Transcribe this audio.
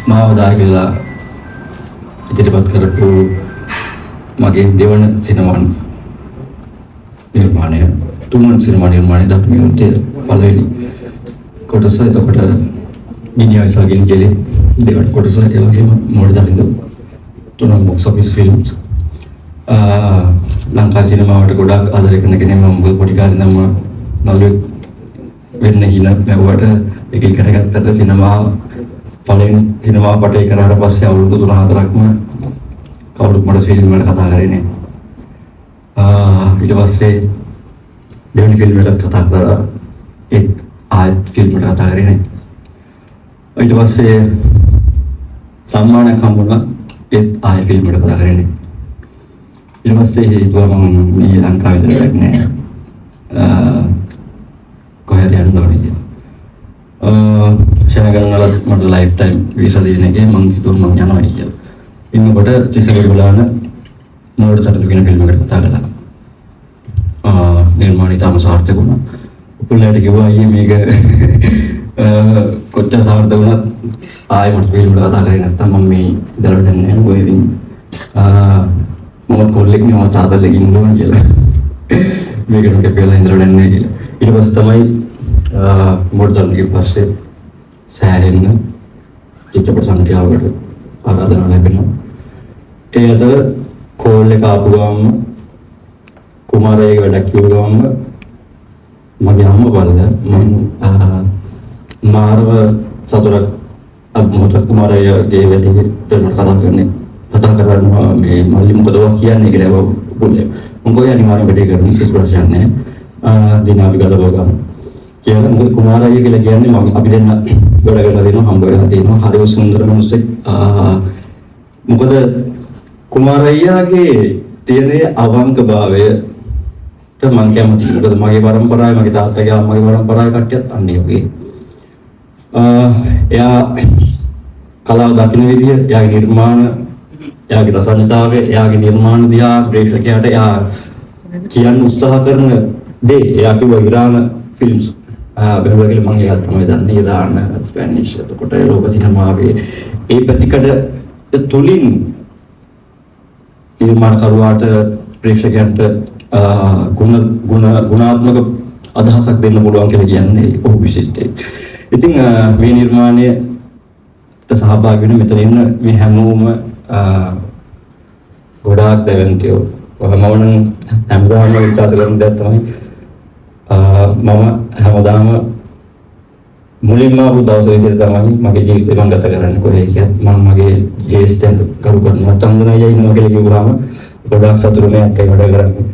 මාව දායකලා ඉදිරිපත් කරපු මගේ දෙවන සිනමා නිර්මාණය තුන්වන සිනමා නිර්මාණය දක්වන යුත්තේ පළවෙනි කොටස. එතකොට ගිනියයිසල් ගෙලි දෙවන කොටස ඒ වගේම මොඩ දලින්ද තුනක් බොක්ස් ඔෆිස් ෆිල්ම්ස්. ලංකා සිනමාවට ගොඩක් ආදරය කරන කෙනෙක් මම. මොකද පොඩි කාලේ ඉඳන්ම නළුවෙක් වෙන්න හින නැවුවට එක එක කරගත්තට සිනමා පළවෙනි සිනමා පටේ කරාට පස්සේ අවුරුදු 3-4ක්ම කවුරුත් මට ෆිල්ම් වල කතා කරේ නෑ. ඊට පස්සේ දෙවෙනි ෆිල්ම් එකත් කතා කරා. ඒත් ආයෙත් ෆිල්ම් එකට කතා කරේ නෑ. ඊට පස්සේ සම්මානයක් හම්බුණා. ඒත් ආයෙ ෆිල්ම් එකට කතා කරේ නෑ. ඊට පස්සේ හිතුවා මම මේ ලංකාවේ ඉඳලා නෑ. කොහෙද යන්න ඕනේ කියලා. ශනගණනලත් මට ලයිෆ් ටයිම් වීසා දෙන එකේ මම හිතුවා මම යනවා කියලා. ඉන්නකොට තිසරේ බලන මොඩ සටන කියන ෆිල්ම් එකට කතා කළා. නිර්මාණය තාම සාර්ථක වුණා. උපුල්ලාට කිව්වා අයියේ මේක කොච්චර සාර්ථක වුණත් ආයෙ මට ෆිල්ම් එකට කතා කරේ නැත්තම් මම මේ ඉඳලා දැන් නෑ. මොකද ඉතින් මම කොල්ලෙක් නේ මම තාත්තලෙක් ඉන්න ඕන කියලා. මේකට කැපෙලා ඉඳලා දැන් නෑ කියලා. ඊට පස්සේ තමයි මොඩ දල්ගේ පස්සේ සෑහෙන්න චිත්‍රපට සංඛ්‍යාවකට ආරාධනා ලැබෙනවා. ඒ අතර කෝල් එක ආපු ගමන් කුමාරයෙක් වැඩක් කිව්ව ගමන් මගේ අම්මා බලලා මම මාරව සතුටක් අත්මොහොත කුමාරයගේ වැඩේට මට කතා කරනවා මේ මල්ලි මොකද කියන්නේ කියලා බුල්ලේ. මම කොහේ අනිවාර්යෙන් වැඩේ කරමු කිසි ප්‍රශ්නයක් නැහැ. දිනාවි ගලව ගන්න. කියලා මොකද කුමාරය කියලා කියන්නේ මම අපි දෙන්න වැඩ කරලා දෙනවා හම්බ වෙලා තියෙනවා. හරිම සුන්දර මිනිස්සෙක්. මොකද කුමාරයාගේ තියෙන අවංකභාවයට මම කැමතියි. මොකද මගේ පරම්පරාවේ මගේ තාත්තගේ අම්මගේ පරම්පරාවේ කට්ටියත් අන්නේ වගේ. එයා කලාව දකින්න විදිය, එයාගේ නිර්මාණ, එයාගේ රසඥතාවය, එයාගේ නිර්මාණ දිහා ප්‍රේක්ෂකයාට එයා කියන්න උත්සාහ කරන දේ එයා කිව්වා ඉරාන ෆිල්ම්ස් බැලුවා කියලා මම ඒකත් තමයි දන්නේ. ඉරාන, ස්පැනිෂ්, එතකොට ලෝක සිනමාවේ ඒ පැතිකඩ තුලින් නිර්මාණකරුවාට ප්‍රේක්ෂකයන්ට ගුණාත්මක අදහසක් දෙන්න පුළුවන් කියලා කියන්නේ ඔහු විශිෂ්ටයි. ඉතින් මේ නිර්මාණයට සහභාගී වෙන මෙතන ඉන්න මේ හැමෝම ගොඩාක් දැවන්තියෝ. මම නම් හැමදාම විශ්වාස කරන දේ තමයි මම හැමදාම මුලින්ම ආපු දවසේ ඉඳන් තමයි මගේ ජීවිතේ මම ගත කරන්නේ. කොහේ කියත් මම මගේ ජේෂ්ඨයන්ට කරු කරනවා. තන්දනයි ඉන්නවා කියලා කිව්වම ගොඩාක් සතුටුමයි අක්කයි වැඩ කරන්නේ.